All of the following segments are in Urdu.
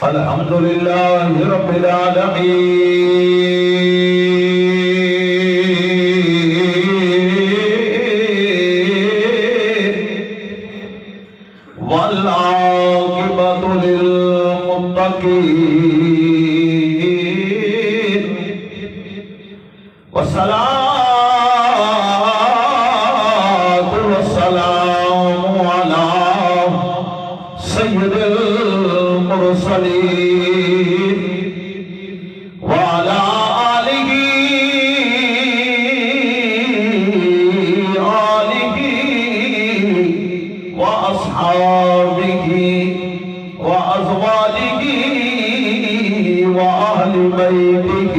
الحمد لله رب العالمين والعاقبة للمتقين والصلاة والسلام على سيد المرسلين وعلى آله وأصحابه وأزواجه وأهل بيته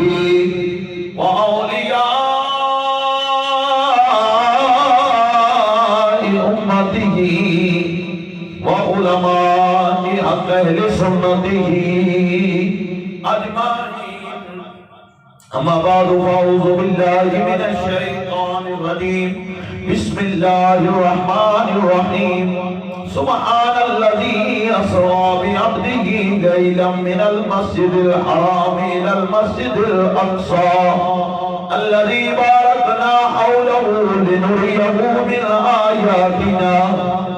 وأولياء أمته وعلماء أهل سنته أجمعين. أما بعد فأعوذ بالله من الشيطان الرجيم. بسم الله الرحمن الرحيم. سبحان الذي أسرى بعبده ليلا من المسجد الحرام إلى المسجد الأقصى الذي باركنا حوله لنريه من آياتنا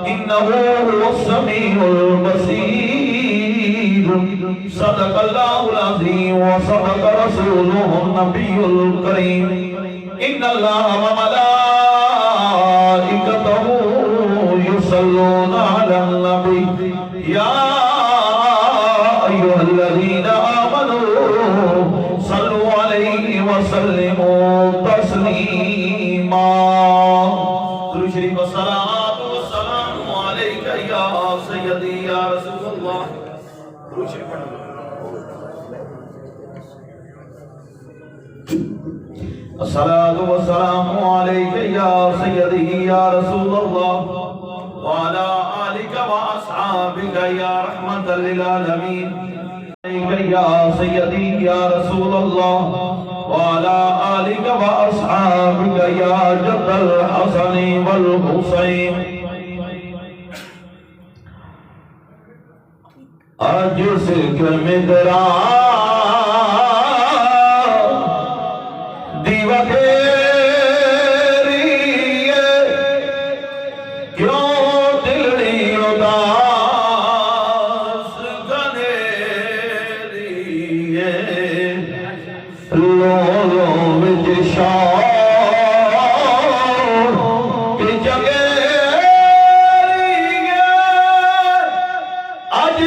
إنه هو السميع البصير. صدق الله العظيم وصدق رسوله النبي الكريم. إن الله وملائكته يصلون على النبي يا أيها الذين آمنوا صلوا عليه وسلموا تسليما. درود شریف والصلاة والسلام عليك يا سيدي يا رسول الله. درود شریف الصلاة والسلام عليك يا سيدي يا رسول الله وعلى آلك وأصحابك يا رحمة للعالمين. عليك يا سيدي يا رسول الله وعلى آلك وأصحابك يا جد الحسن والحسين. عجز مدرا دیوہ تیری کیوں دلڑی اداس گنیری لولوں وچ شور کی جگہ اج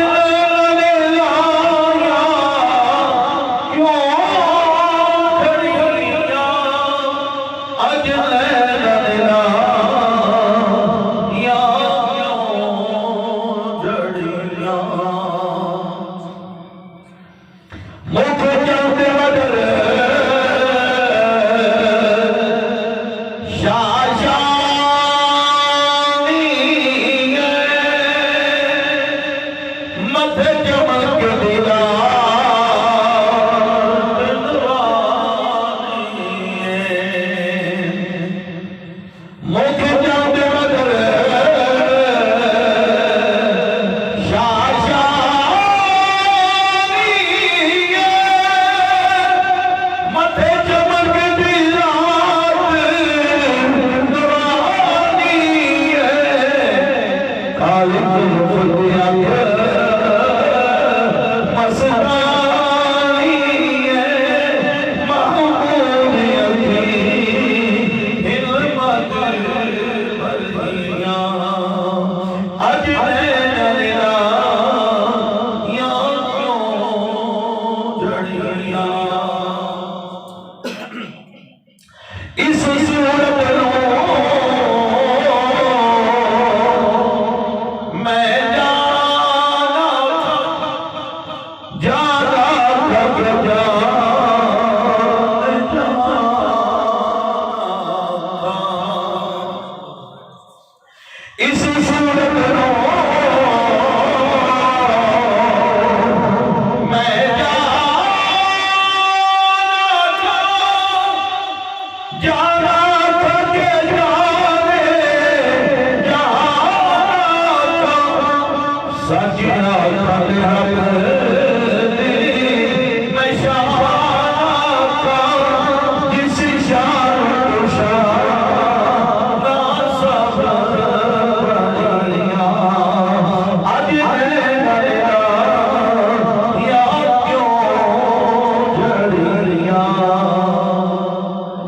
سجنا ساڈے رب دی میں شان کا جس شان کو شان نہ صبر بنیا اج میرا یا کیوں جڑیاں یہ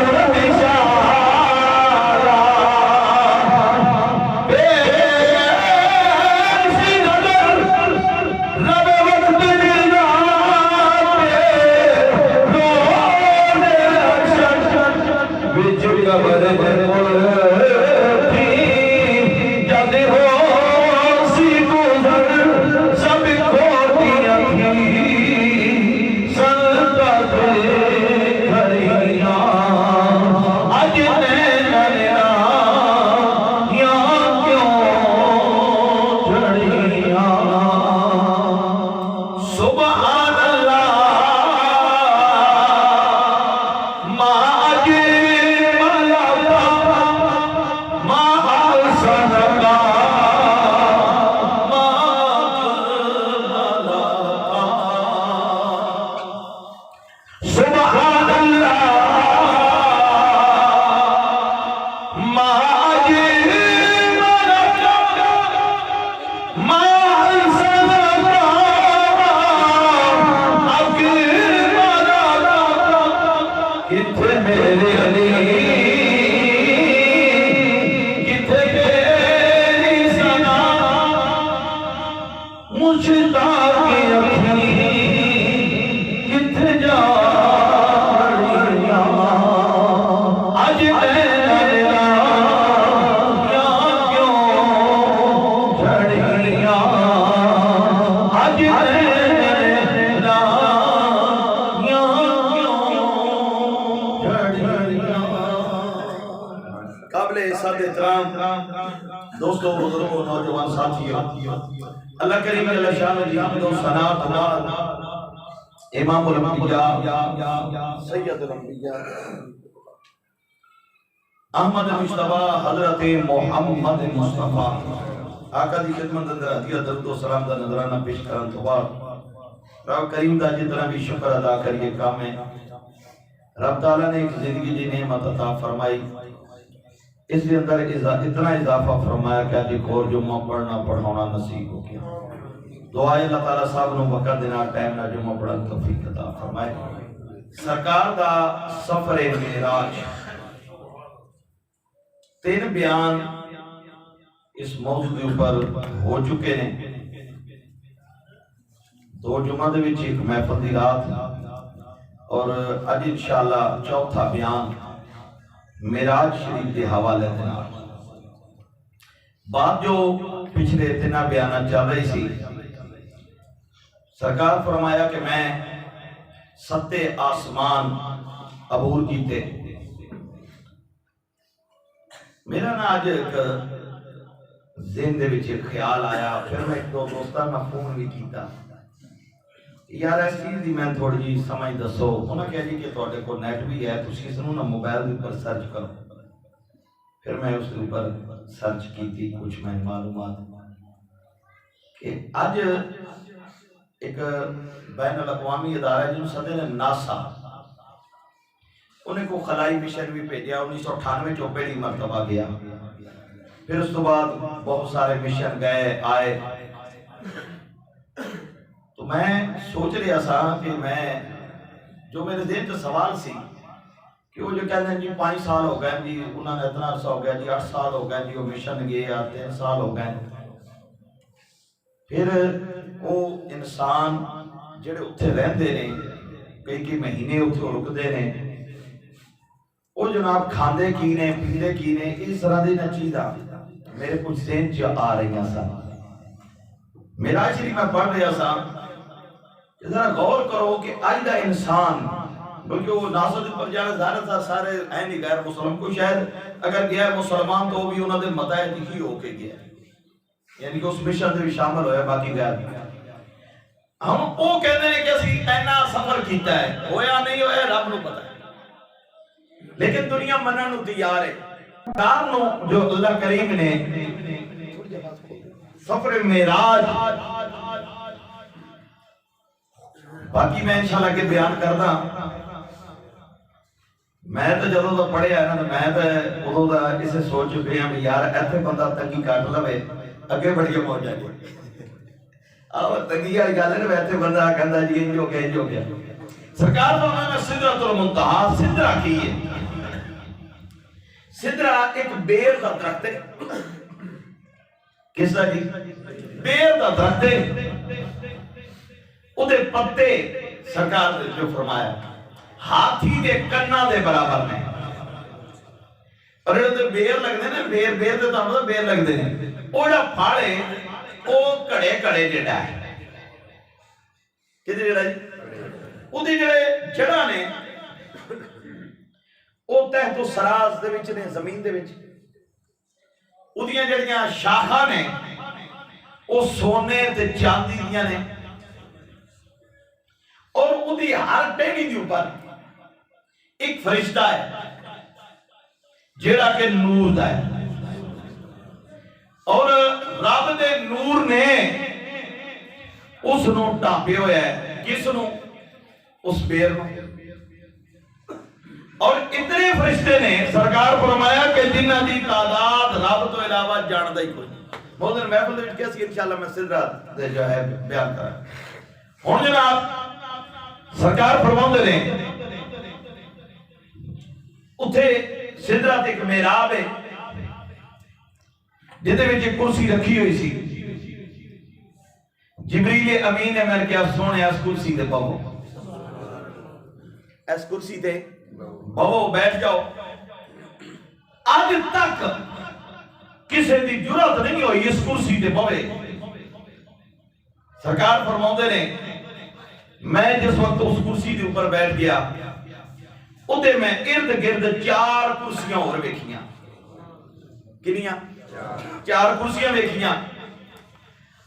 صورت شان دوستو بزرگوں نوجوان ساتھیوں اللہ کریم جل شانہ کی حمد و ثنا امام الانبیاء سید الانبیاء احمد مصطفیٰ حضرت محمد مصطفیٰ آقا دی خدمت اندر ہدیہ درود و سلام دا نظرانہ پیش کرن تو بعد رب کریم دا جتنا بھی شکر ادا کریے کام ہے رب تعالیٰ نے ایک زندگی دی نعمت عطا فرمائی اس کے اندر اتنا اضافہ فرمایا کہ آج ایک اور جمعہ پڑھنا پڑھانا نصیب ہو گیا دعائیں اللہ تعالیٰ صاحب نے وقت دینا ٹائم نہ جمعہ پڑھن توفیق عطا فرمائے سرکار دا سفر معراج 3 بیان اس موضوع کے اوپر ہو چکے ہیں 2 جمعہ دے وچ ایک محفل دی رات اور اج انشاءاللہ چوتھا بیان معراج شریف کے حوالے دینا بات جو پچھلے 3 بیانات چل رہی سی سرکار فرمایا کہ میں 7 آسمان عبور کیتے میرا نا آج ایک ذہن دے وچ خیال آیا پھر میں 1-2 دوستاں نہ فون بھی کیتا یار اس چیز دی میں تھوڑی جی سمجھ دسو انہاں کہا جی کہ تواڈے کو نیٹ بھی ہے تسی اس نوں نا موبائل دے اوپر سرچ کرو پھر میں اس کے اوپر سرچ کیتی کچھ میں معلومات کہ اج ایک بین الاقوامی ادارہ ہے جنہوں سدے نے ناسا انہیں کو خلائی مشن بھی بھیجا 1998 چ پہلی مرتبہ گیا پھر اس تو بعد بہت سارے مشن گئے آئے تو میں سوچ رہا سا کہ میں جو میرے ذہن سے سوال سی کہ وہ جو کہتے ہیں جی 5 سال ہو گئے جی انہوں نے اتنا عرصہ ہو گیا جی 8 سال ہو گئے جی وہ مشن گئے 3 سال ہو گئے پھر وہ انسان جڑے اتھے رہندے نے کئی مہینے اتھے رکدے نے وہ جناب کھاندے کی نے پیندے کی نے اس طرح دی نہ چیزاں میرے کچھ ذہن چ آ رہی ہیں سا معراج شریف میں پڑھ رہا سا ذرا غور کرو کہ آج دا انسان بلکہ وہ ناصر پر جانا ظاہر تھا سارے ہیں نہیں غیر مسلم کو، شاید اگر گیا مسلمان تو بھی انہوں نے متائے ہی ہو کے گیا، یعنی کہ اس مشن سے بھی شامل ہویا، باقی غیر نہیں۔ ہم وہ کہتے ہیں کہ اسی اینا سفر کیتا ہے، ہویا نہیں ہویا رب نو پتہ ہے، لیکن دنیا منن نو تیار ہے۔ کار نو جو اللہ کریم نے سفر معراج، باقی میں انشاءاللہ کے بیان کردا، میں تو جدوں دا پڑھیا ہے نا، میں تو ادوں دا اسے سوچ پیا بھی یار ایتھے بندہ تنگی کٹ لوے اگے بڑی موجا جی، آو تنگی والی گل ہے نا، ایتھے بندہ کہندا جی انج ہو گیا انج ہو گیا۔ سرکار فرمایا میں سدرۃ المنتہا، سدرہ کی ہے، سدرہ ایک بیر دا درخت ہے، کس دا جی؟ بیر دا درخت ہے، اودے پتے سرکار نے جو فرمایا ہاتھی دے کناں دے برابر نے، اور جو بیر لگتے ہیں نا، بیر دے تو مطلب بیر لگتے ہیں، وہ جا پھاڑے وہ کڑے کڑے جڑا ہے، کدھر جڑا جی؟ وہ دی جڑے جڑا نے وہ تحت و سراز دے وچ نے، زمین دے وچ، وہ دیاں جڑیاں شاخاں نے وہ سونے تے چاندی دیاں نے، اور وہ دی ہر ٹہنی دی اوپر ایک فرشتہ ہے جیڑا کہ نور دا ہے، اور رب دے نور نے اس نو ٹاپے ہویا ہے، کس نو؟ اس بیر نو، اور اتنے فرشتے نے سرکار فرمایا کہ جنہ دی تعداد رب تو علاوہ جاندا ہی کوئی نہیں۔ مولانا محفل دے وچ کیسی انشاءاللہ میں سدرہ دے جو ہے بیان کرا۔ ہن جناب سرکار فرماندے نے اتھے سدرہ تے ایک محراب ہے جدے وچ ایک کرسی رکھی ہوئی سی، جبریل امین نے میں کیا سونے اس کرسی تے بہو، اس کرسی تے بہو بیٹھ جاؤ۔ آج تک کسی دی جرات نہیں ہوئی اس کرسی تے بہوے۔ سرکار فرماندے نے میں جس وقت اس کرسی دے اوپر بیٹھ گیا ادھے میں ارد گرد 4 کرسیاں اور ویکھیاں، کنیاں؟ 4 کرسیاں ویکھیاں،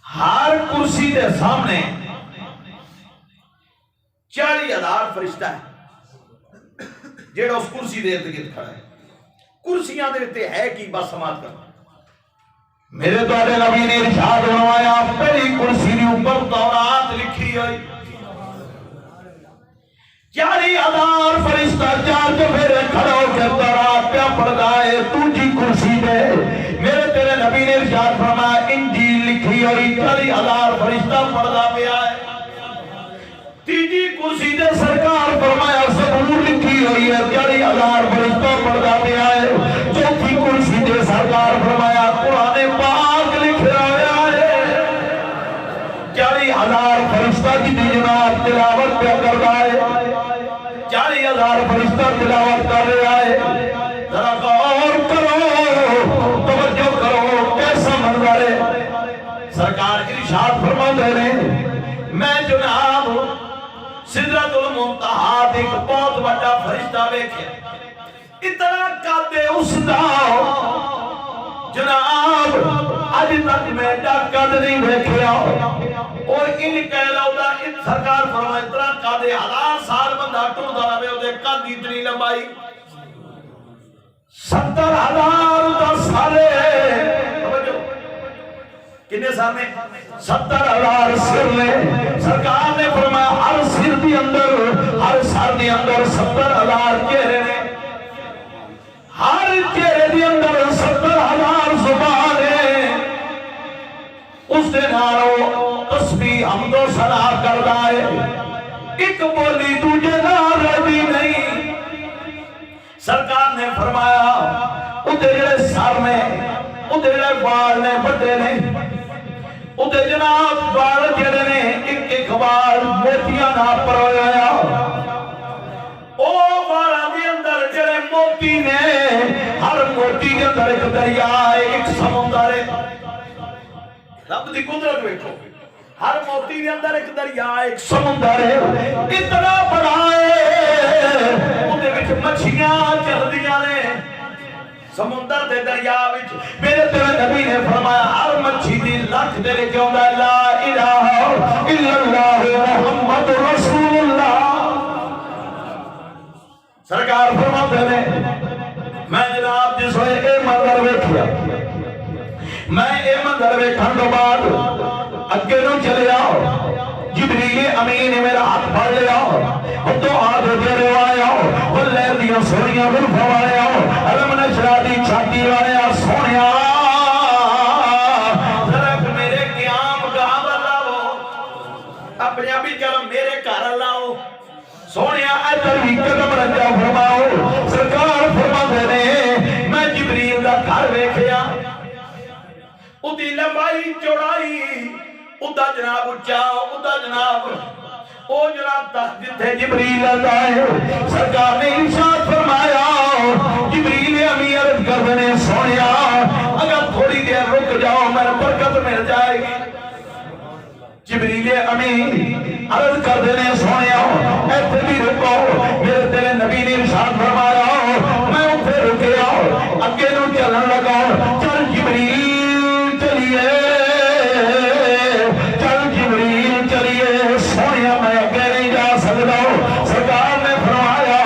ہر کرسی دے سامنے 40,000 فرشتہ ہے جیڑا اس کرسی دے ارد گرد کھڑا ہے۔ کرسیاں دے تے ہے کی بات سماعت کر، میرے دوارے نبی نے ارشاد فرمایا پہلی کرسی دے اوپر تورات لکھی ہوئی، 40,000 فرشتہ 4 چفیرے کھڑا ہو کے تورات پہ پڑھتا ہے، دوسری کرسی دے میرے تیرے نبی نے ارشاد فرمایا انجیل لکھی ہوئی، 40,000 فرشتہ پڑھتا پیا ہے۔ تیجی کرسی دے سرکار فرمایا زبور لکھی ہوئی ہے، 40,000 فرشتہ پڑھتا پیا ہے۔ چوتھی کرسی دے سرکار فرمایا قرآن پاک لکھا ہوا ہے، 40,000 فرشتہ کی جناب تلاوت پہ کرتا ہے، 40,000 فرشتہ تلاوت کر رہا ہے۔ ذرا غور کرو، توجہ کرو، کیسا منظر ہے۔ سرکار ارشاد فرماتے ہیں میں جناب سدرۃ المنتہا ایک بہت بڑا فرشتہ ویکھیا، اتنا قد اس دا جناب اج تک میں قد نہیں ویکھیا، اور ان کہہ لو دا سرکار فرمایا اتنا قد 1000 سال بندہ ٹردا رہے اودے قد اتنی لمبائی 70,000 دا سالے، کتنے سال میں 70,000 سر نے۔ سرکار نے فرمایا ہر سر دی اندر، ہر سر دی اندر 70,000 چہرے نے، ہر چہرے دی اندر 70,000 زبان ہے، اس دے نالوں تسبیح حمد و ثنا کردا ہے، ایک بولی دوجے نال رہتی نہیں۔ سرکار نے فرمایا ادھے جڑے سر نے، ادھے جڑے بال نے بڑے نے، ادھے جناب بال جڑے نے ایک ایک بال موتیاں نہ پرویا، او بالاں دے اندر جڑے موتی نے، ہر موتی کے اندر ایک دریا ہے، ایک سمندر ہے۔ رب دی قدرت ویکھو، ہر موتی کے اندر ایک دریا ہے، ایک سمندر ہے، اتنا بڑا ہے اُندے وچ مچھیاں چلدیاں نے سمندر دے دریا وچ میرے تیرے نبی نے فرمایا ہر مچھی دی لٹ دے وچ آندا لا الہ الا اللہ محمد رسول اللہ سرکار فرماتے نے میں جناب جس وقت اے منظر ویکھیا میں اے منظر ویکھن تو بعد اگے نوں چلے آؤ جبریل امین نے میرا ہاتھ پھڑ لیا تو ہاتھ تیرے آیا وہ لہر دیاں سونیاں زلفاں والا علم نشرا دی چھاتی والا سونیا ذرا میرے قیام گاہ لاؤ اپنے ابھی کرم میرے گھر لاؤ سونیا ادھر بھی قدم رجا فرماؤ سرکار فرماتے نے میں جبریل دا گھر ویکھیا اُدی لمبائی چوڑائی اُدا جناب اچاؤ اُدا جناب او جناب تحت ہے جبریل آئے سرکار نے ارشاد فرمایا جبریل امین عرض کر دینے سونیا اگر تھوڑی دیر رک جاؤ میرے برکت مل جائے گی جبریل امین عرض کر دینے سونیا ایسے بھی رکو میرے تیرے نبی نے ارشاد فرمایا میں اتھے رکیا اگے نو چلن لگا چل جبریل چلیے میں اگے نہیں جا سکتا سرکار نے فرمایا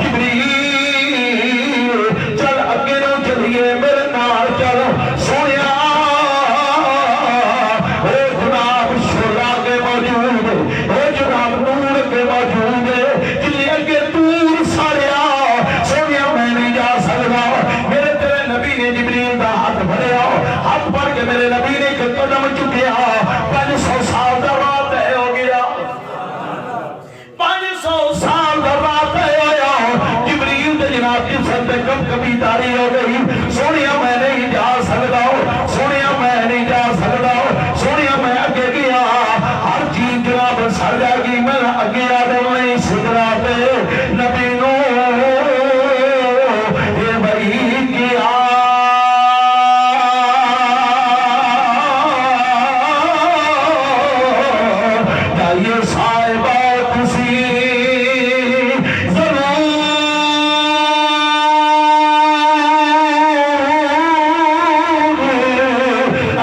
جبریل چل اگے نو چلیے میرے نال چل سونیا اے جناب شولا کے موجود اے جناب نور کے موجود جلے اگے دور ساریا سونیا میں نہیں جا سکتا میرے تیرے نبی نے جبریل دا ہاتھ بھریا ہاتھ بھر کے میرے نبی نے ایک قدم چکیا 500 سال دا بات ہے ہو گیا 500 سال دا بات ہے آیا جبریل دے جناب جسم پہ کب کبھی داری ہو گئی سونیا میں نہیں جا سکتا سونیا میں نہیں جا سکتا سونیا میں اگے گیا ہر چیز جناب سر جائے گی میں اگے آدم نہیں سدرا پہ نبی نو یہ بھائی کیا یہ صاحبہ کسی ضرور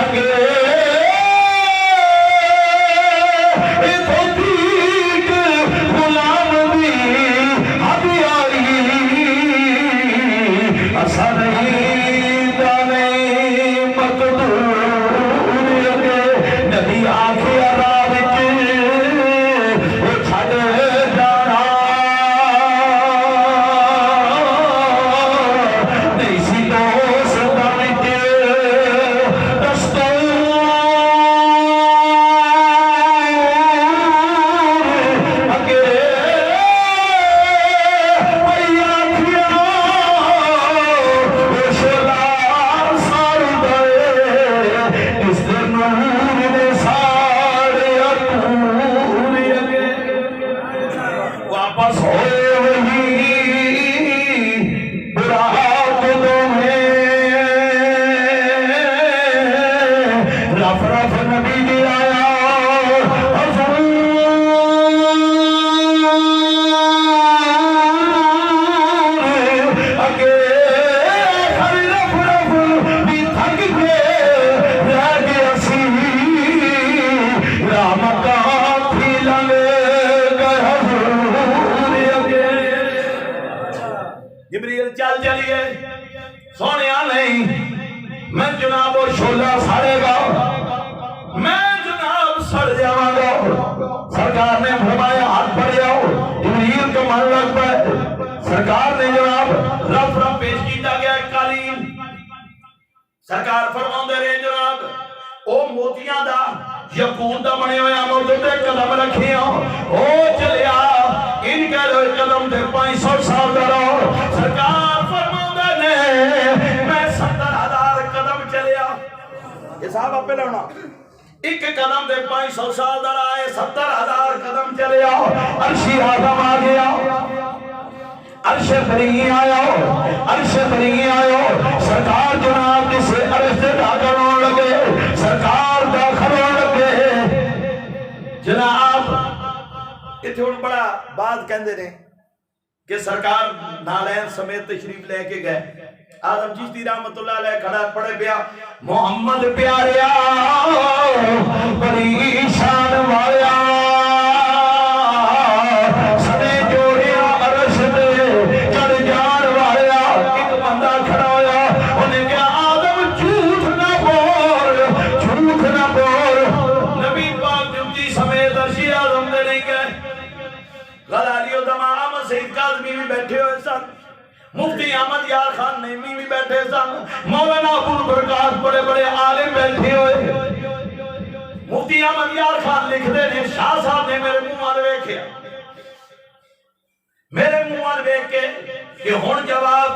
اگے ایک غلام بھی ابھی آئی ایسا نہیں جانے مقدور اگے نبی آنکھیں چل چلیے سونے نہیں میں جناب وہ شولا سڑے گا میں جناب سڑ جاواں گا سرکار نے فرمایا ہاتھ پڑ جاؤ جبریل کو من لگ پائے سرکار نے جناب رف پیش کیتا گیا قالین سرکار فرماندے رہے جناب او موتیاں دا یقوت دا بنے ہویا موضوع تے قدم رکھیا او چلیا ان کے قدم تے 500 سال دا رہو سرکار فرماندے نے میں 70,000 قدم چلیا یہ صاحب آپ پہ لونا ایک قدم دے 500 سال دا رہا ہے 70,000 قدم چلیا عرشی آدم آ گیا عرش بری آیا عرش بری آیا سرکار جناب جسے عرش سے داخل ہونے لگے سرکار داخل ہونے لگے جناب یہ تھوڑا بڑا بات کہندے نے کہ سرکار نالین سمیت تشریف لے کے گئے. آدم چشتی رحمت اللہ علیہ کھڑا پڑے پیا محمد پیاریا بڑی شان والا سنے جوڑیا عرش دے چڑھ جان والا. ایک بندہ کھڑا ہویا انہیں کہا آدم جھوٹ نہ بول جھوٹ نہ بول. نبی پاک جمتی سمیت عرشی آدم دے نہیں گئے. غلالی و دماغ احمد سید کاظمی بھی بیٹھے ہوئے سن. مفتی احمد یار خان نعیمی بھی بیٹھے سن. مولانا ابو البرکات بڑے بڑے عالم بیٹھے ہوئے. مفتی احمد یار خان لکھ دے نے شاہ صاحب نے میرے منہ وال ویکھیا میرے منہ وال ویکھ کے کہ ہن جواب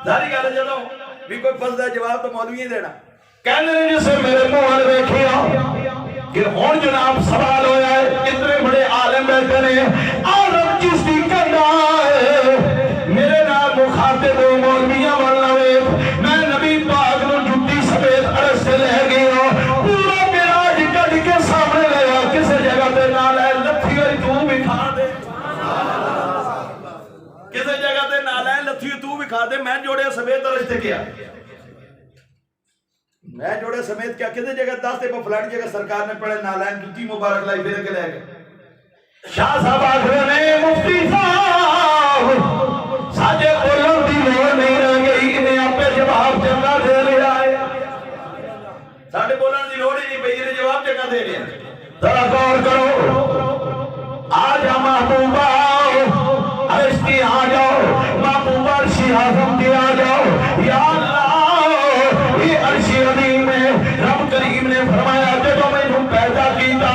ظاہری گل جدوں بھی کوئی فسدا جواب تو مولوی ہی دینا. کہندے نے جسے میرے منہ وال ویکھیا کہ ہن جناب سوال ہویا ہے اتنے بڑے عالم بیٹھے نے عالم جس دی کہندا ہے میرے نال مخاطب مولویاں والا ویکھ میں نبی پاک نو جُتی سمیت عرش سے لے گیا پورا معراج کڈ کے سامنے لیا کسے جگہ تے نہ لے لتھی ہوئی تو بھی کھا دے کسے جگہ تے نہ لے لتھی ہوئی تو بھی کھا دے. میں جوڑے سمیت عرش تے گیا میں جوڑے سمیت کیا کسے جگہ دس تے فلانی جگہ سرکار نے پڑھے نالین جُتی مبارک لائی پھر کے لے گئے. شاہ صاحب آخر نے مفتی صاحب ساجے بولن دی لوڑ نہیں رہ گئی انہیں آپ پہ جواب چنگا دے لیا ہے. ساڈے بولن دی لوڑ ہی نہیں پئی انہیں جواب چنگا دے لیا. ذرا غور کرو آ جا محبوبہ عرش کی آ جاؤ محبوبہ عرشی اعظم کی آ جاؤ. یا اللہ یہ عرشی عظیم ہے. رب کریم نے فرمایا جدوں مینوں پیدا کیتا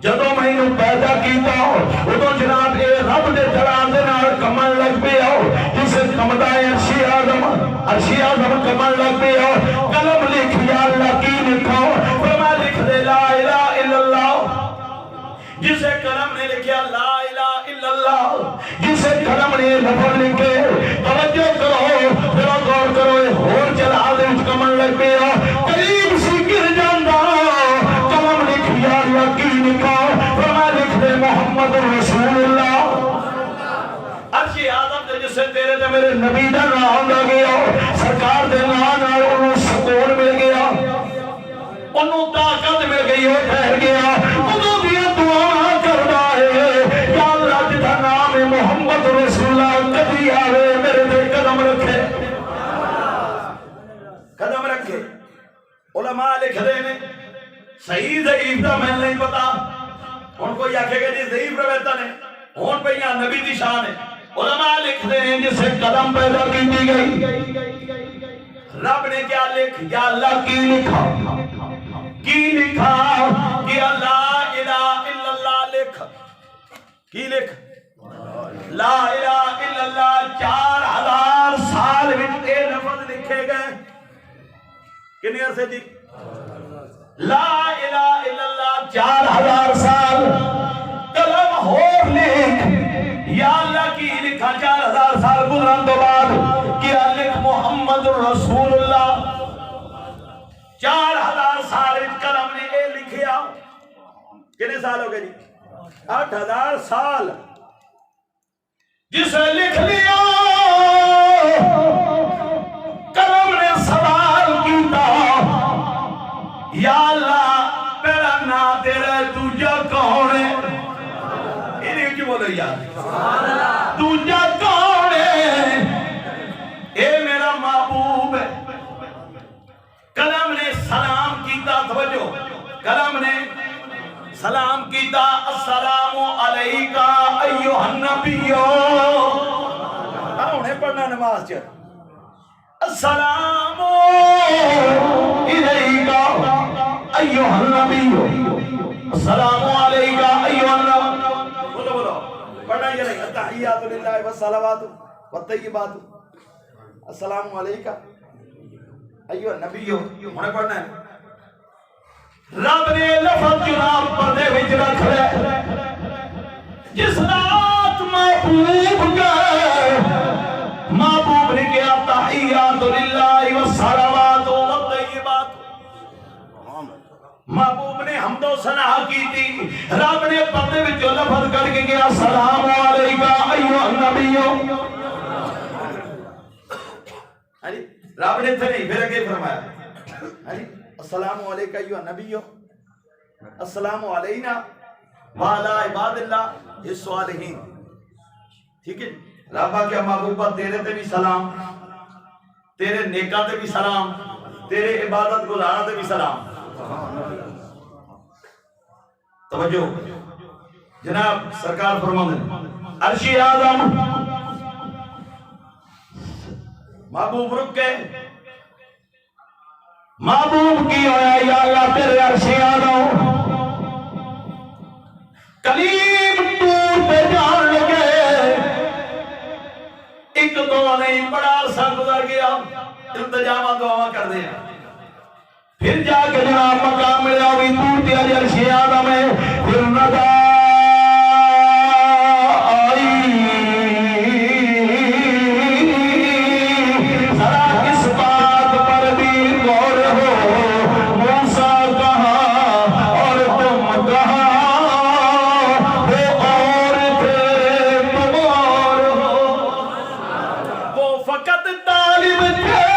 جدوں مینوں پیدا کیتا ادوں جناب اے رب دے جلال دے نال کمن لگ پیا جس کمدا ہے عرشی اعظم کمن لگ پیا. قلم لکھ یا اللہ کی لکھو فرمایا لکھ دے لا الہ الا اللہ. جسے قلم نے لکھیا لا الہ الا اللہ جسے قلم نے لفظ لکھے توجہ کرو ذرا غور کرو اور جلال دے وچ کمن لگ پیا قریب سی گر جاندا قلم لکھ یا اللہ کی لکھو فرمایا لکھ دے محمد رسول اللہ. عرشی اعظم تے جسے تیرے تے میرے نبی دا نام لگ گیا سرکار دے نام نال انہوں سکون مل گیا انہوں طاقت مل گئی وہ ٹھہر گیا انہوں دیا دعا کردا ہے یا اللہ جدا نام محمد رسول اللہ کبھی آوے میرے تے قدم رکھے قدم رکھے. علماء لکھ دے نے صحیح ضعیف دا میں نہیں پتا ہن کوئی آکھے گا جی ضعیف روایتاں نے ہن پئیاں نبی دی شان ہے. علماء لکھ دے ہیں جسے قدم پیدا کی گئی رب نے کیا لکھ یا اللہ کی لکھا کہ لا الہ الا اللہ لکھ کی لکھ لا الہ الا اللہ 4000 سال وچ اے لفظ لکھے گئے. کتنے عرصے دی لا الہ الا اللہ 4000 سال قلم ہو لکھ یا اللہ کی لکھا 4000 سال گزرن تو بعد کیا لکھ محمد رسول اللہ 4000 سال قلم نے اے لکھیا. کتنے سال ہو گئے جی 8000 سال جسے لکھ لیا قلم نے سوال کیتا یا اللہ پہلا نا تیرا دوجا کون ہے انہیں کی بولو یار دوجا کون ہے اے میرا محبوب ہے. قلم نے سلام کیتا توجہ قلم نے سلام کیتا السلام علیکہ ایوہ النبیو انہیں پڑھنا نماز چاہتا السلام علیکہ ایوہ النبیو السلام علیکہ ایوہ النبیو بولو بولو پڑھنا یہ نہیں التحیات للہ والصلوات والطیبات السلام علیکہ ایوہ النبیو انہیں پڑھنا ہے. رب نے لفظ جناب پردے وچ رکھ لے جس رات محبوب گئے محبوب نے کیا تحیات للہ والصلوات والطیبات محبوب نے حمد و ثنا کی تھی رب نے پردے میں جو لفظ کر کے گیا السلام علیکہ ایھا النبی رب نے تھے نہیں پھر اگے فرمایا السلام علیکہ ایھا النبی السلام علینا وعلی عباد اللہ الصالحین ٹھیک ہے رب کیا محبوبہ تیرے تے بھی سلام تیرے نیکاں تے بھی سلام تیرے عبادت گزاراں تے بھی سلام توجہ جناب سرکار فرماندے عرش اعظم محبوب رک کے محبوب کی ہویا یا اللہ تیرے عرش اعظم کلیم دور پہ جان لگے ایک دو نہیں بڑا عرصہ گزر گیا التجامہ دعا کر دیا پھر جا کے جناب مقام ملا بھی دور دیا عرش اعظم ہے پھر ندا آئی ذرا اس بات پر بھی غور ہو موسیٰ کہاں اور تم کہاں وہ اور تھے تم اور ہو وہ فقط طالب تھے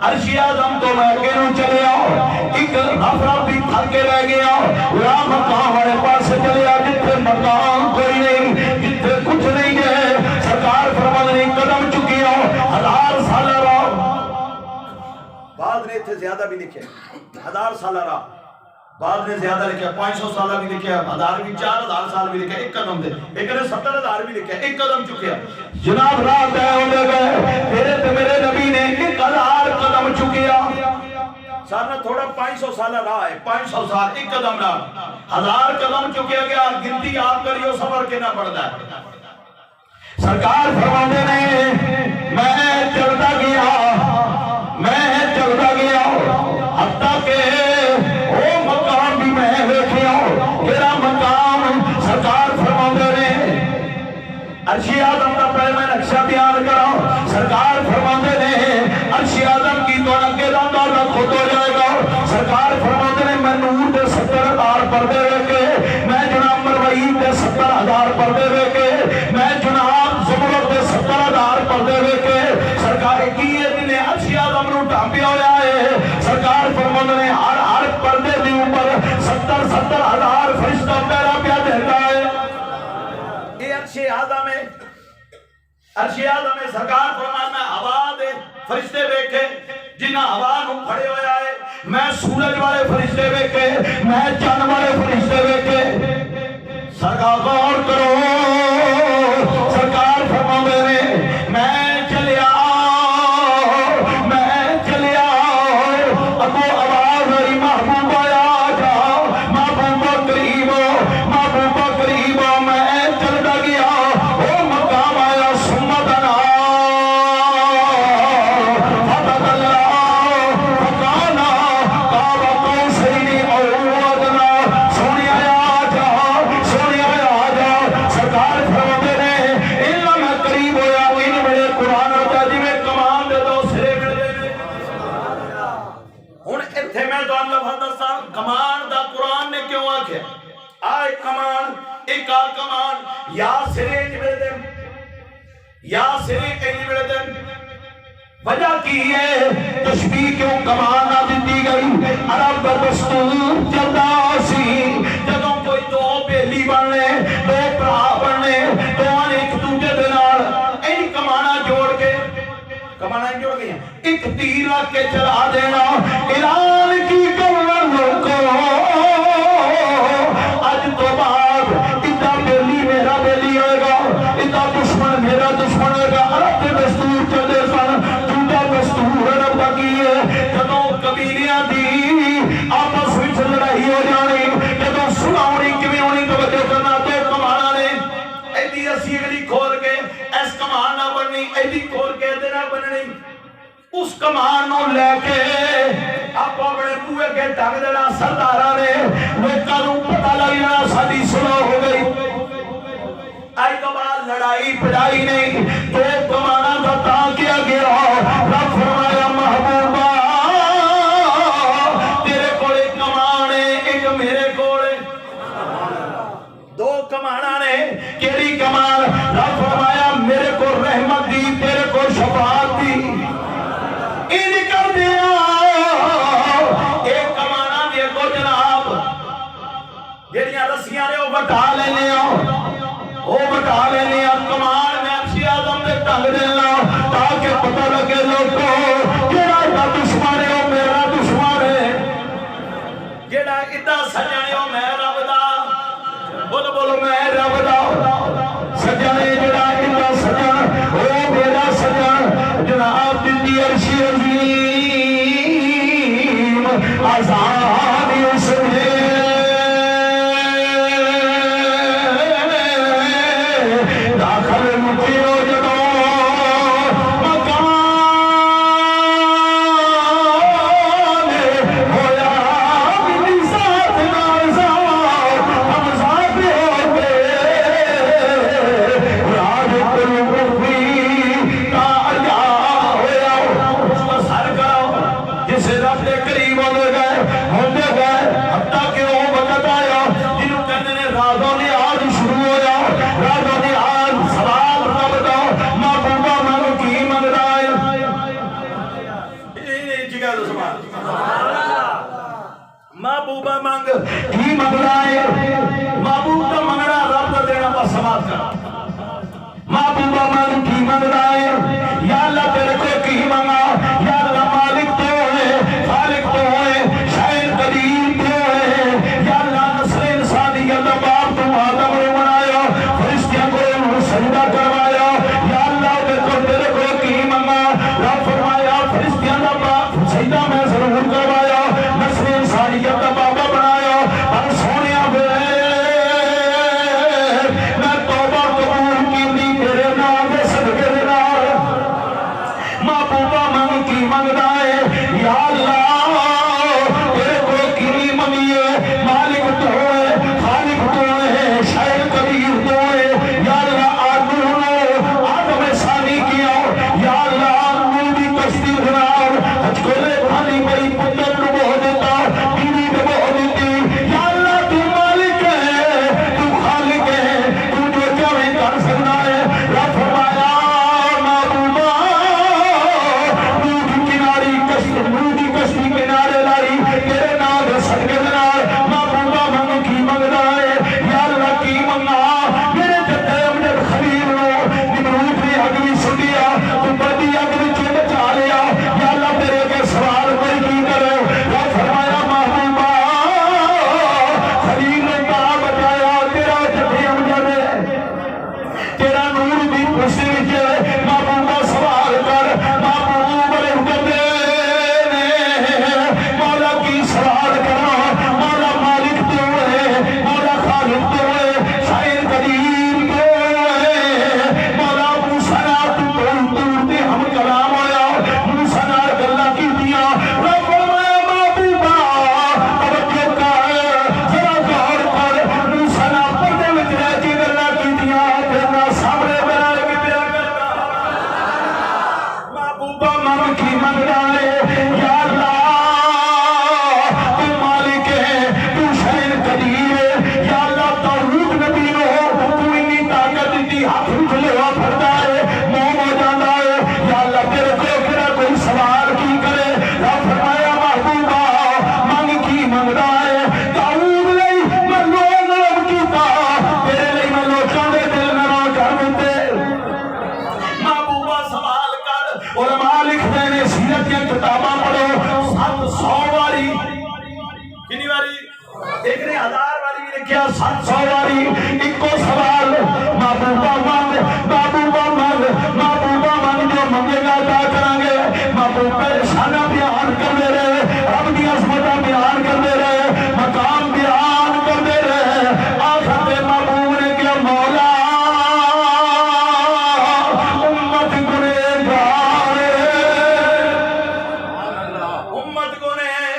عرش اعظم تو میں کہوں چلے آؤ ایک افراد بھی تھک کے رہ گیا وہ مقام ہمارے پاس سے چلے آؤ جتنے مقام کوئی نہیں جتنے کچھ نہیں ہے سرکار فرمان نہیں قدم چکی ہو 1000 سال رہا بعد نے اتنے زیادہ بھی لکھے 1000 سال رہا بعد نے زیادہ لکھا 500 سالہ بھی لکھا 1000 بھی 4000 سال بھی لکھا ایک قدم دے ایک نے 70000 بھی لکھا ایک قدم چکیا جناب رات ہے ہونے گئے تیرے تے میرے نبی نے 1000 قدم چکیا سارنا تھوڑا 500 سالہ رہا ہے 500 سال ایک قدم رہا 1000 قدم چکیا گیا گنتی آپ کریو صبر کے نہ پڑتا ہے سرکار فرمانے نے میں چلتا گیا حتیٰ کہ وہ مقام بھی میں دیکھیا تیرا مقام سرکار فرمانے نے عرش اعظم کا پہلے میں نقشہ بیان کرا سرکار فرمانے نے عرش اعظم کی تو نگے داندہ خود ہو جائے گا سرکار فرمانے نے میں نور دے 70,000 پردے رکھے میں جناب مروئی دے 70,000 پردے رکھے میں جناب زمرد دے 70,000 پردے رکھے سرکار کی یہ دن عرش اعظم نو ڈھانپیا ہویا ہے سرکار فرمانے نے ہر پردے دی اوپر 70,000 فرشتہ پیرا پیا دیتا ہے یہ عرش اعظم ہے عرش اعظم ہے سرکار فرمانا میں ہوا دے فرشتے بیٹھے جنہ ہوا نو کھڑے ہویا ہے میں سورج والے فرشتے بیٹھے میں چاند والے فرشتے بیٹھے سرکار غور کرو سرکار فرمانے نے میں چلیا ابو آواز ہوئی محبوبہ آ جاؤ محبوبہ قریب میں چلتا گیا وہ مقام آیا سمتنا فتح اللہ فقانا کعبہ قوسین او ادنا سونے آیا جاؤ سرکار فرماتے نے اللہ میں قریب ہویا ان بڑے قرآن ہوتا جی میں کمان دے دو سرے مل دے ہن ایتھے میں تو اللہ فردسا کمان دا قرآن نے کیوں آکھیا آئے کمان ایک آل کمان یا سرے مل دے یا سرے کہیں مل دے وجہ کی ہے تشبیح کیوں کمان نہ دیتی گئی عرب کا دستور چلتا سی جدوں کوئی دو بیلی بننے دو پرا بننے دوان ایک دوجہ دنال این کمانا جوڑ کے کمانا جوڑ گئی ایک تیر رکھ کے چلا دینا ایران کی گورنر کو آج تو بعد اتنا بیلی میرا بیلی ہوئے گا اتنا دشمن میرا دشمن ہوئے گا عرب کے دستور چلے سن جھوٹا دستور عرب کا کیے جدوں قبیلیاں دی آپس وچ لڑائی ہو جانی جدوں سناؤنی کیویں ہونی توجہ کرنا تو کمانا نے ایدی رسی اگلی کھول کے ایس کمان نہ بننی ایدی کھول کے ایدی نہ بننی اس کمان نو لے کے آپ اپنے بوئے کے ٹنگ دینا سرداراں نے لوکاں نوں پتہ لگ جانا ساڈی سلو ہو گئی آج تو بعد لڑائی پڑائی نہیں تو کمانا کا تا کیا گیا رب فرمایا محبوبہ تیرے کولے کمانے ایک میرے کولے دو کمانا نے کیڑی کمان رب فرمایا میرے کو رحمت دی تیرے کو شفاعت دی ان کر دیا ایک کمانا دے کو جناب جڑیاں رسیاں نے وہ بٹھا لینے وہ بٹھا لینے کمان میں افسی آدم دے ٹنگ دینا تاکہ پتہ لگے لوگوں جڑا دا دشمن ہے وہ میرا دشمن ہے جڑا ادا سجنے وہ میں رب دا بولو بولو میں رب دا سجنے جڑا ادا سجن وہ میرا سجن جناب دی عرشی عظیم آزادی اس نے داخل مکیو جدو مکان ہویا بھی ساتھ نازا ہم ساتھ ہوتے راج قلوبی کا عجا ہویا اس کا سر کرو جسے رب دے قریب ہونے گئے حتیٰ کہ وہ وقت آیا جنہوں کہنے نے رازوں نے آج شروع ہویا رازوں نے آج سوال رب دا محبوبہ مانو کی منگ رہا ہے جگہ دو سوال محبوبہ مانگ کی منگ رہا ہے محبوب کا منگنا رب دا دینا پر سوال کر محبوبہ مانگ کی منگ رہا ہے یا اللہ تیرے کو کی منگا یا اللہ مالک تو ہے خالق تو ہے شاید قدیم تو ہے یا اللہ نسل انسانیت باپ تم آدم نے بنایا فرشتیاں کو سجدہ کروایا یا اللہ تیرے کو کی منگا رب فرمایا فرشتیاں دا باپ سجدہ میں ضرور کروایا نسل انسانیت دا بابا بنایا پر سونیا بے میں توبہ قبول کی دی تیرے نام دے صدقے دے نال محبوبہ منگ کی منگدا ہے یا اللہ تیرے کو کی منگیے مالک تو ہے خالق تو ہے شاعر قدیر تو ہے یا اللہ آدم ثانی کیا یا اللہ نور دی کشتی بناؤ ہج کھولے پانی بڑی پتر ڈبو دیتا بیوی ڈبو دیتی یا اللہ تو مالک ہے تو خالق ہے تو جو چاہے کر سکتا ہے رب فرمایا محبوبہ نور کی کناری کشتی نور کی کشتی کنارے لائی تیرے نام دے صدقے دے نال محبوبہ منگ کی منگدا ہے یا اللہ کی منگا میرے جدے امجد خلیل نو نمرود نے اگ بھی سٹیا تو بڑی اگ وچ بچا لیا یا اللہ تیرے کے سوال کوئی کی کرے یا فرمایا محبوبہ خلیل نے کہا بچایا تیرا جدے امجد تیرا نور بھی خوشی وچ محبوبہ سوال کر محبوب نے کہتے مولا کی سوال کرنا مولا مالک تو ہے مولا خالق تو ہے شاعر قدیر تو ہے مولا موسیٰ نال تو تے ہم کلام ہویا موسیٰ نال گلاں کیتیاں رب فرمایا محبوبہ توجہ کر ذرا غور کر موسیٰ نال پردے وچ رہ کے گلاں کیتیاں تیرے سامنے بیان کیتیاں کرتا محبوبہ منگ کی منگ رہا ہے یا اللہ تو مالک ہے تو شاعر قدیر ہے یا اللہ طاعوت نبی نو تو اتنی طاقت دیتی ہاتھ وچ لوا پھردا ہے موم ہو جاندا ہے یا اللہ تیرے کو کیڑا کوئی سوال کی کرے رب فرمایا محبوبہ منگ کی منگدا ہے طاعوت لئی میں لو نام کیتا تیرے لئی میں لوکاں دے دل نال کر دتے محبوبہ سوال کر علماء لکھتے ہیں سیرت کی کتاباں پڑھو 700 واری کنی واری ایک نے 1000 واری بھی لکھیا 700 واری ایک کو سوال محبوبہ مانگ محبوبہ مانگ محبوبہ مانگ جو منگے گا عطا کریں گے محبوبہ شانہ بیان کرتے رہے رب دی عظمتاں بیان کرتے رہے مقام بیان کرتے رہے آخر تے محبوب نے کیا مولا امت گنہگار امت گنہگار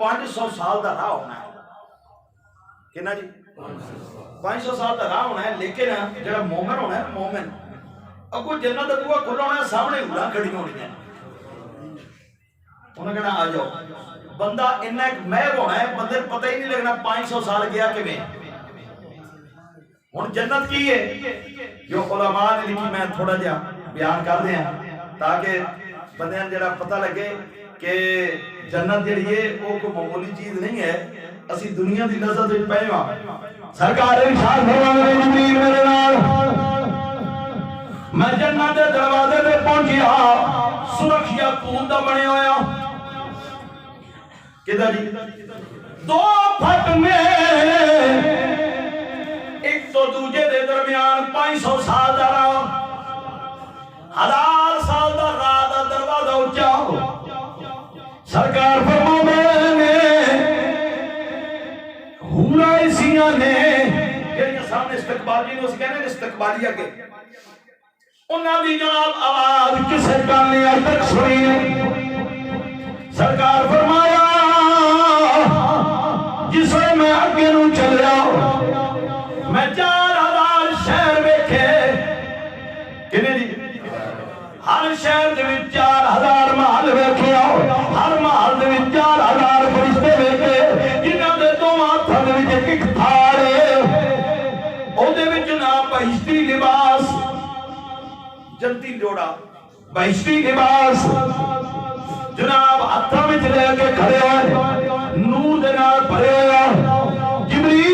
500 سال دا راہ ہونا ہے. کنا جی 500 سال دا راہ ہونا ہے. لیکن جڑا مومن ہونا ہے, مومن اگو جنت دا بوا کھلا ہونا ہے, سامنے اڑاں کھڑی ہونی ہے. انہوں نے کہنا آ جاؤ. بندہ انہا ایک محب ہونا ہے, بندے پتہ ہی نہیں لگنا 500 سال گیا کہ میں. ہن جنت کی ہے جو علماء نے لکھی, میں تھوڑا جا بیان کر دیا تاکہ بندے جڑا پتہ لگے کہ جنت جڑی ہے وہ کوئی معمولی چیز نہیں ہے. اسی دنیا دی لذت وچ پئے ہاں. سرکار ارشاد فرماندے نے جبریل میرے نال میں جنت دے دروازے تے پہنچیا, سرخیا کون دا بنے ہویا کدھر جی 2 پھٹ میں ایک تو دوجے دے درمیان 500 سال دا راہ, 1000 سال دا راہ دا دروازہ اونچا. سرکار فرماندے نے حورائسیاں نے جڑیاں سامنے استقبالی نو کہنے نے استقبالی اگے انہاں دی جناب آواز کسے کان نے اج تک سنی نہیں. سرکار فرمایا جس وقت میں اگے نو چلیا میں 4000 شہر ویکھے. کنے جی ہر شہر دے وچ 4000 محل ویکھیا, ہر محل دے وچ 4000 فرشتے ویکھے جنہاں دے دوواں ہتھاں دے وچ ایک تھال ہے, او دے وچ نا بہشتی لباس, جنتی جوڑا بہشتی لباس جناب ہتھاں وچ لے کے کھڑے ہوئے, نور دے نال بھرے ہوئے. جبریل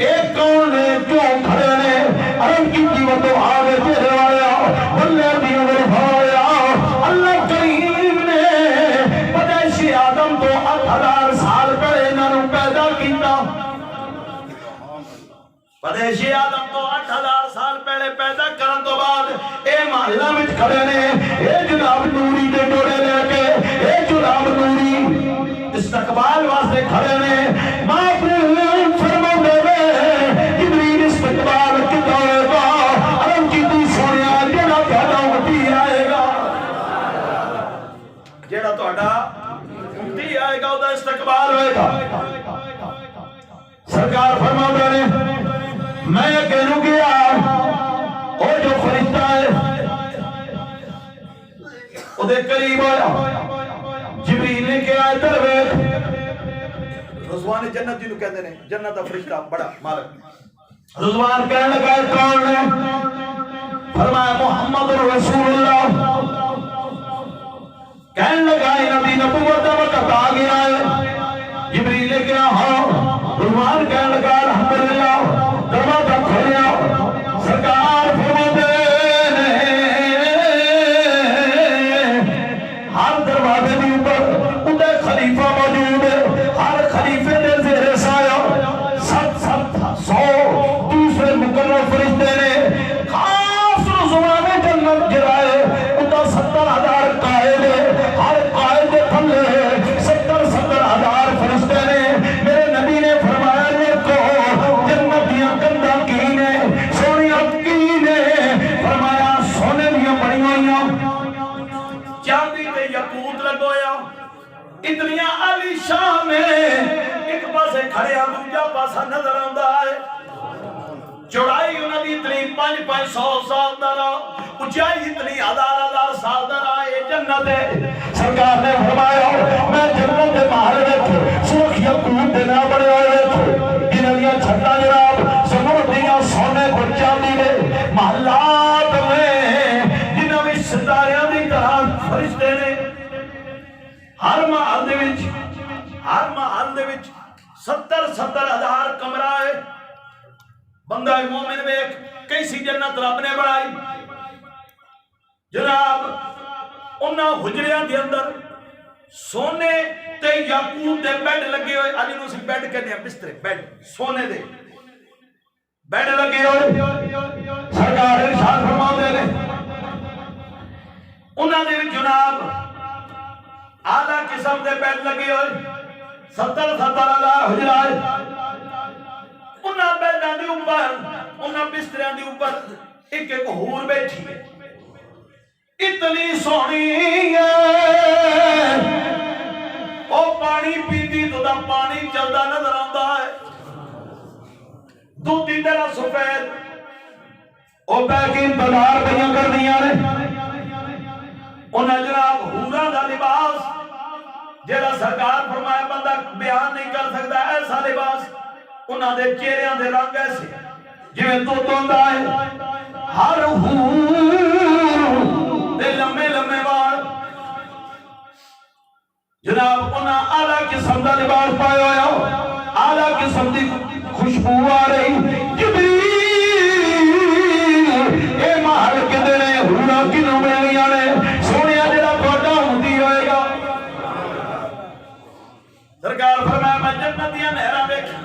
ایک کون نے کیوں کھڑے نے عرب کی قیمت و آگے تیرے وایا اللہ دی عمر بھایا. اللہ کریم نے پیدائش آدم تو 8000 سال پہلے انہاں نوں پیدا کیتا. پیدائش آدم تو 8000 سال پہلے پیدا کرن تو بعد اے محلہ وچ کھڑے نے, اے جناب نوری دے جوڑے لے کے, اے جناب نوری استقبال واسطے کھڑے نے. ماں اپنے فرماندے نے جبریل استقبال کیتا ہوئے گا عرب کی دی سونیا جڑا تہاڈا امتی آئے گا, جڑا تہاڈا امتی آئے گا اودا استقبال ہوئے گا. سرکار فرماندے نے میں کہوں گیا او جو فرشتہ ہے او دے قریب آیا. جبریل نے کہا ادھر ویکھ. رضوان جنت جنوں کہندے نے, جنت دا فرشتہ بڑا مالک. رضوان کہنے لگا کون ہے؟ فرمایا محمد رسول اللہ. کہنے لگا نبی نبوت دا وقت آ گیا ہے. جبریل نے کہا ہاں. رضوان کہنے لگا الحمدللہ. دروازہ کھولیا. سرکار فرماتے نے ہر دروازے کے اوپر اندر خلیفہ موجود ہے, ہر خلیفے دے زیر سایہ 700 دوسرے مقرر فرشتے نے. خاص رضوان جنت جرائے اندر 70,000 قائد ہے, ہر قائد کے تھلے 70,000 فرشتے نے. میرے نبی نے فرمایا دیکھو جنت دیاں کنداں کی نے, سونیاں کی نے. فرمایا سونے دیاں بنی ہوئیاں, چاندی تے یاقوت لگویا, اتنی عالی شان ہے. ایک پاسے کھڑیا دوجا پاسا نظر آندا ہے. چوڑائی انہاں دی اتنی 500 سال دا راہ, اونچائی اتنی 1000 سال دا راہ. اے جنت ہے. سرکار نے فرمایا میں جنت دے محل وچ سرخ یاقوت دے نال بنے ہوئے جنہاں دیاں چھتاں جناب زمرد دیاں سونے تے چاندی دے محلات میں جنہاں وچ ستاریاں دی طرح فرشتے نے. ہر محل دے وچ 70,000 کمرہ ہے. بندہ مومن ویکھ کیسی جنت رب نے بنائی جناب. انہاں حجریاں دے اندر سونے تے یاقوت دے بیڈ لگے ہوئے. اج نوں سی بیڈ کہندے ہیں, بستر بیڈ سونے دے بیڈ لگے ہوئے. سرکار ارشاد فرماندے نے انہاں دے وچ جناب اعلیٰ قسم دے بیڈ لگے ہوئے. 70,000 حجرہ ہے. انہاں بیڈاں دے اوپر, انہاں بستریاں دے اوپر ایک ایک حور بیٹھی ہے. اتنی سونی ہے او پانی پیتی تو دا پانی چلدا نظر آندا ہے دودھی تیرا سفید او بیگین بازار پہ کر دیا نے انہیں جناب حوراں دا لباس جیڑا سرکار فرمایا بندہ بیان نہیں کر سکتا ایسا لباس انہاں دے چہریاں دے رنگ ایسے جویں توتا ہے ہر حور دے لمبے لمبے وال جناب انہاں اعلیٰ قسم دا لباس پایا ہویا اعلیٰ قسم دی خوشبو آ رہی جبریل اے محل کدے نے حوراں کنوں ملیاں نے سونیا جڑا تہاڈا ہوندی ہوئے گا سرکار فرمایا میں جنت دیاں نہراں ویکھی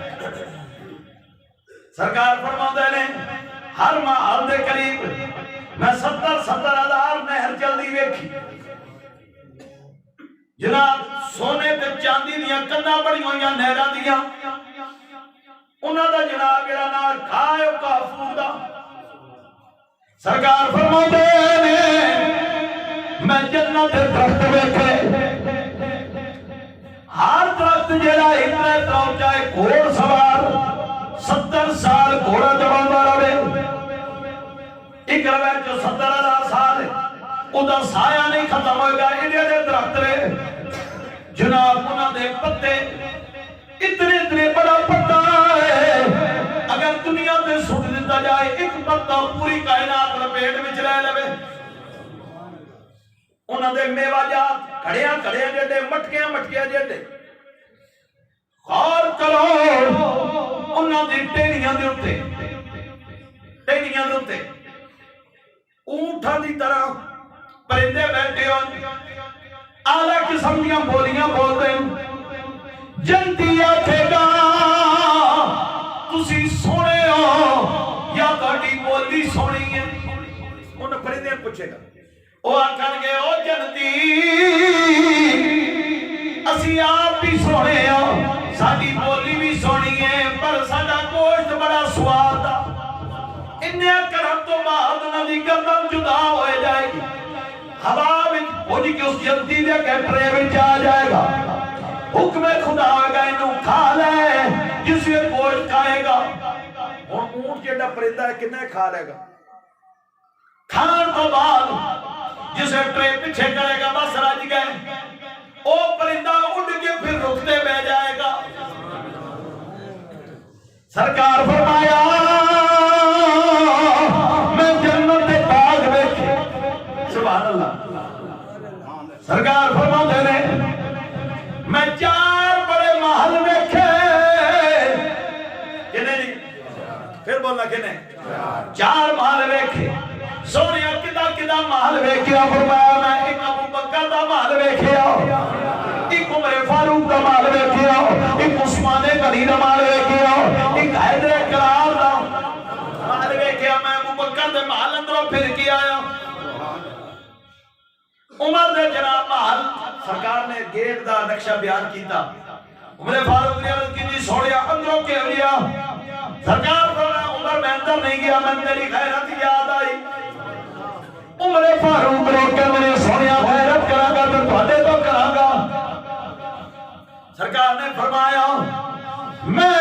سرکار فرماندے نے ہر محل دے قریب میں 70,000 نہر چلدی ویکھی جناب سونے تے چاندی دیاں کناں بڑی ہوئیاں نہراں دیاں انہاں دا جناب جڑا نام کھائے کافور دا سرکار فرماندے نے میں جنت دے درخت ویکھے ہر درخت جڑا اتنا تو چاہے گھوڑ سوار 70 سال گھوڑا چلاوندا رہے ایک روایت جو 70,000 سال ادا سایہ نہیں ختم ہوئے گا ایڈے درخت رہے جناب انہاں دے پتے اتنے بڑا پتا ہے اگر دنیا تے سٹ دیتا جائے ایک پتا پوری کائنات لپیٹ وچ رہ لے انہاں دے میوہ جات کھڑیاں جڑے مٹکیاں جڑے غور کرو انہاں دی ٹہنیاں دے اوتے اونٹاں دی طرح پرندے بیٹھے ہو اعلیٰ قسم دیاں بولیاں بولدے جنتی آکھے گا تسی سونے ہو یا تہاڈی بولی سونی ہے انہاں پرندے پوچھے گا او آکھن گے او جنتی اسی آپ بھی سونے ہو ساڈی بولی بھی سونی ہے پر ساڈا گوشت بڑا سواد دا انہاں کرم تو بعد انہاں دی گردن جدا ہو جائے گی ہوا وچ بھج کے اس جنتی دے گٹرے وچ آ جائے گا حکم خدا ہوگا انہوں کھا لے جس یہ گوشت کھائے گا اور اونٹ جیڑا پرندہ ہے کتنے کھا لے گا کھان تو بعد جسے ٹرے پیچھے کرے گا بس رج گئے او پرندہ اڑ کے پھر رکتے بہ جائے گا سرکار فرمایا میں جنت دے باغ ویکھے سبحان اللہ سرکار فرماندے نے میں 4 بڑے محل ویکھے کنے جی پھر بولنا کنے 4 محل ویکھے سونیا کدا محل ویکھیا فرمایا میں ایک ابو بکر دا محل ویکھیا ایک عمر فاروق دا محل ویکھیا ایک عثمان غنی دا محل ویکھیا ایک حیدر کرار دا محل ویکھیا میں ابو بکر دے محل اندروں پھر کے آیا عمر دے جناب محل سرکار نے گیٹ دا نقشہ بیان کیتا عمر فاروق نے عرض کی جی سوڑیا اندروں کے لیا سرکار فرمایا عمر میں اندر نہیں گیا میں تیری خیرت یاد آئی عمر فاروق روک کے میں سوڑیا خیرت کرا گا تو تھوڑے تو کرا گا سرکار نے فرمایا میں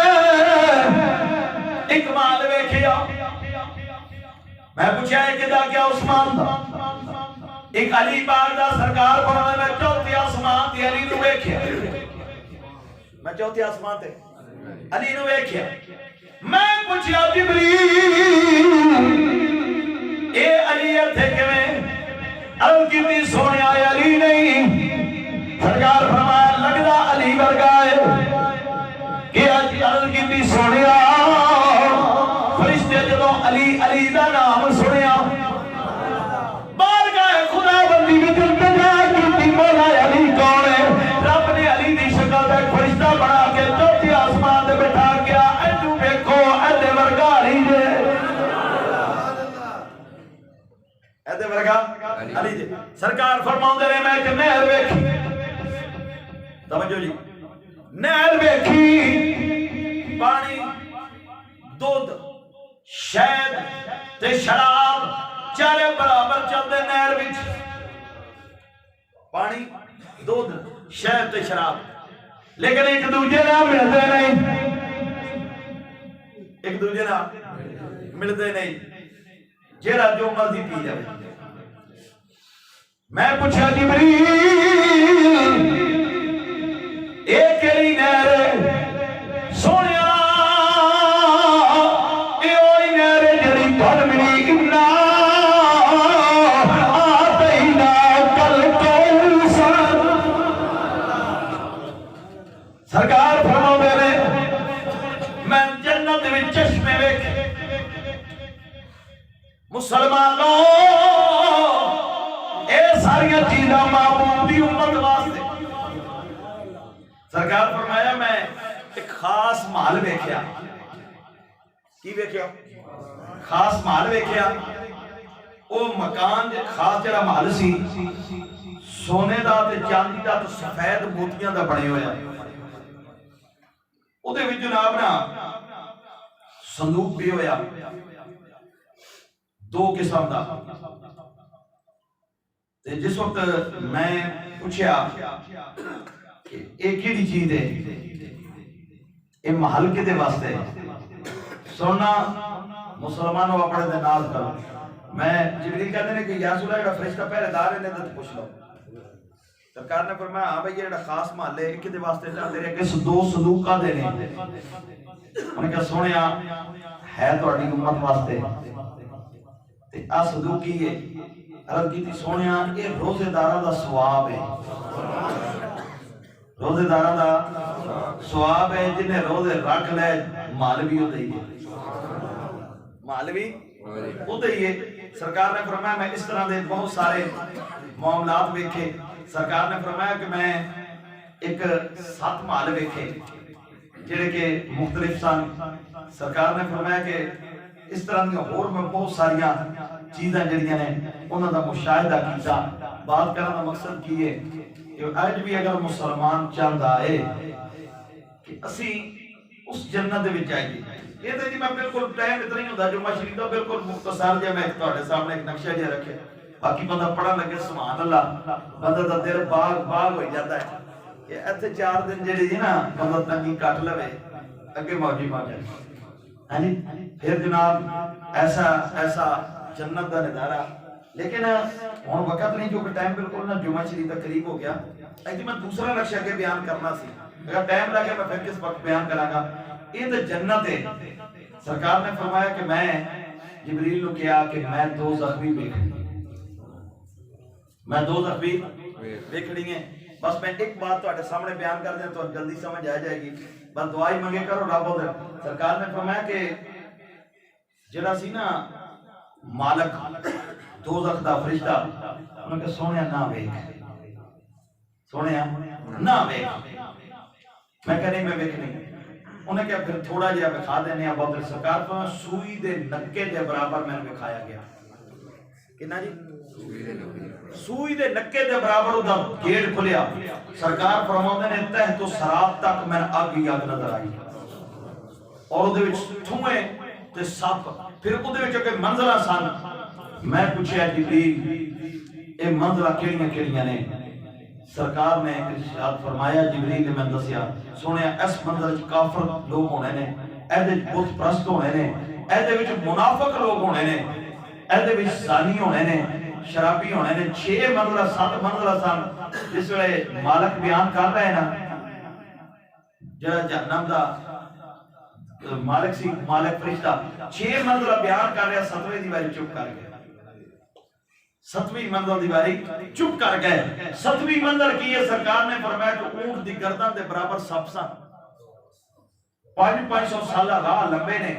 ایک مال ویکھیا میں پوچھا ہے کدا کیا عثمان دا ایک علی پاک دا سرکار فرمایا میں چوتھے آسمان تے علی نو ویکھیا میں چوتھے آسمان تے علی نو ویکھیا میں پوچھیا جبریل اے علی اتھے کیویں عرض کیتی سونیا علی نہیں سرکار فرمایا لگدا علی ورگا ہے کہ عرض کیتی سونیا فرشتے جدوں علی دا نام سنیا بارگاہ خدا بندی وچ التجا کیتی مولا علی کون ہے رب نے علی دی شکل دا ایک فرشتہ بنا کے چوتھے آسمان تے بٹھا کے اینو ویکھو ایدے ورگا علی جے ایدے ورگا علی جے سرکار فرماندے نے میں کہ نہر ویکھی توجہ جی نہر ویکھی پانی دودھ شہد تے شراب چارے برابر چلتے نہر وچ پانی دودھ شہد تے شراب لیکن ایک دوجے نال ملتے نہیں ایک دوجے نال ملتے نہیں جیڑا جو مرضی پی جائے میں پوچھا جبریل اے کیڑی نہر سونیا اے اوہی نہر جڑی گھر ملی انا آتینا کل کوثر سرکار فرماندے نے میں جنت وچ چشمے ویکھے مسلمانوں اے ساری چیزاں معمول دی امت واسطے سرکار فرمایا میں ایک خاص محل ویکھیا کی ویکھیا خاص محل ویکھیا او مکان خاص جڑا محل سی سونے دا تے چاندی دا تے سفید موتیاں دا بنے ہویا او دے وچ جناب نا صندوق بھی ہویا دو قسم دا تے جس وقت میں پوچھیا کہ ایک ہی چیز ہے یہ محل کے دے واسطے سننا مسلمانوں اپنے دے نال کرو میں جبریل کہتے ہیں کہ یا رسول اللہ فرشتہ پہلے دار نے تے پوچھ لو سرکار نے فرمایا ہاں بھئی یہ جڑا خاص محل ہے ایک دے واسطے چاہتے رہے کہ دو صندوقاں دے نے انہوں نے کہا سونیا ہے تہاڈی امت واسطے تے آ صندوق کی ہے عرض کی تھی سونیا یہ روزے داراں دا ثواب ہے روزے داراں دا ثواب ہے جنہیں روزے رکھ لے مال بھی ہو دئیے مال بھی ہو دئیے سرکار نے فرمایا میں اس طرح دے بہت سارے معاملات ویکھے سرکار نے فرمایا کہ میں ایک 7 مال ویکھے جڑے کہ مختلف سن سرکار نے فرمایا کہ اس طرح دی اور میں بہت ساریاں چیزاں جڑیاں نے انہاں دا مشاہدہ کیتا بات کرنے دا مقصد کی ہے کہ آج بھی اگر مسلمان چاہتا ہے کہ اسی اس جنت وچ جائیے یہ تو جی میں بالکل ٹائم اتنا ہی ہوتا جو میں شریف بالکل مختصر جہاں میں تہاڈے سامنے ایک نقشہ جہاں رکھے باقی بندہ پڑھن لگے سبحان اللہ بندہ دا دل باغ باغ ہو جاتا ہے کہ ایتھے 4 دن جڑی جی نا بندہ تنگی کٹ لوے اگے موجی مار جائے ہاں جی پھر جناب ایسا جنت دا نظارہ لیکن ہن وقت نہیں جو کہ ٹائم بالکل نا جمعہ شریف دا قریب ہو گیا ایک میں دوسرا نقشہ کے بیان کرنا سی اگر ٹائم لگے میں پھر کس وقت بیان کراں گا یہ تو جنت ہے سرکار نے فرمایا کہ میں جبریل نو کہا کہ میں 2 زخمی ویکھنی میں 2 زخمی ویکھنی ہے بس میں ایک بات تہاڈے سامنے بیان کر دیں تو جلدی سمجھ آ جائے گی بس دعائی منگے کرو رب ادھر سرکار نے فرمایا کہ جڑا سی نا مالک دوزخ دا فرشتہ انہوں نے کہا سونیا نہ ویکھ سونیا نہ ویکھ میں کہا نہیں میں ویکھ نہیں انہیں کہا پھر تھوڑا جہا بکھا دینے اب ادھر سرکار تو سوئی دے نکے دے برابر میں نے بکھایا گیا کہنا جی سوئی دے نکے دے برابر ادھر گیٹ کھلیا سرکار فرماؤں نے تہ تو سراب تک میں اگ ہی اگ نظر آئی اور ادھے وچ تھوئے تے سپ پھر ادھے وچ کہ منظرہ سن میں پوچھیا جبریل اے منظرہ کیڑیاں نے سرکار نے ارشاد فرمایا جبریل نے میں دسیا سنیا اس منظر وچ کافر لوگ ہونے نے ایدے بت پرست ہونے نے ایدے وچ منافق لوگ ہونے نے ایدے وچ زانی ہونے نے شرابی ہونے نے 6 منزلہ 7 منزلہ سن جس ویلے مالک بیان کر رہے ہیں نا جڑا جہنم دا مالک سی مالک فرشتہ 6 منزلہ بیان کر رہا 7ویں دیواری چپ کر گیا 7ویں منزل دیواری چپ کر گئے 7ویں منزل کی ہے سرکار نے فرمایا کہ اونٹ دی گردن دے برابر سپ سن 500 سالہ راہ لمبے نے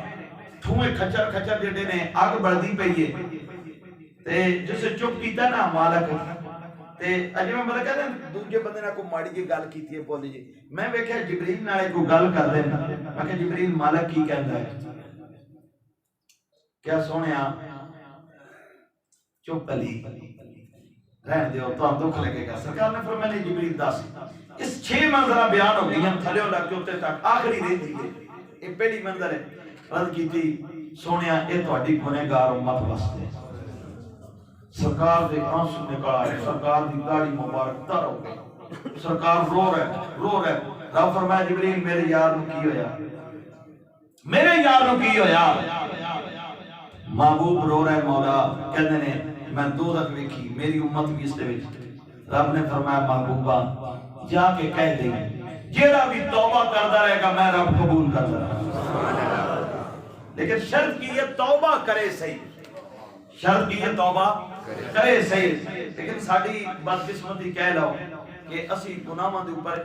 تھوئے کھچر جڑے نے آگ بڑھدی پئی ہے تے جسے چپ کیتا نا مالک تے اجے میں بتا کہتے ہیں دوجے بندے نے کوئی ماڑی جی گل کیتی ہے بولی جی میں ویکھیا جبریل نال کوئی گل کر دے میں کہ جبریل مالک کی کہندا ہے کیا سونیا چپ علی رہن دیو تو دکھ لگے گا سرکار نے فرمایا جبریل دس اس 6 منزلہ بیان ہو گئی ہیں تھلے لگ کے اوتے تک آخری رہندی ہے یہ پہلی منزل ہے رد کیتی سونیا اے تہاڈی گنہگار امت واسطے سرکار دے آنسو نکل آئے، سرکار دی داڑھی مبارک تر ہو گئی، سرکار رو رہے۔ رب فرمایا جبریل میرے یار نو کی ہویا، میرے یار نو کی ہویا؟ محبوب رو رہے مولا، کہنے نے میں دوزخ ویکھی، میری امت بھی اس دے وچ۔ رب نے فرمایا محبوبہ جا کے کہہ دے جیڑا بھی توبہ کرتا رہے گا میں رب قبول کرتا رہے گا، لیکن شرط کی یہ توبہ کرے صحیح، شرط کی یہ توبہ کرے صحیح۔ لیکن ساڑی بدقسمتی کہہ لو کہ اسی گناہاں دے اوپر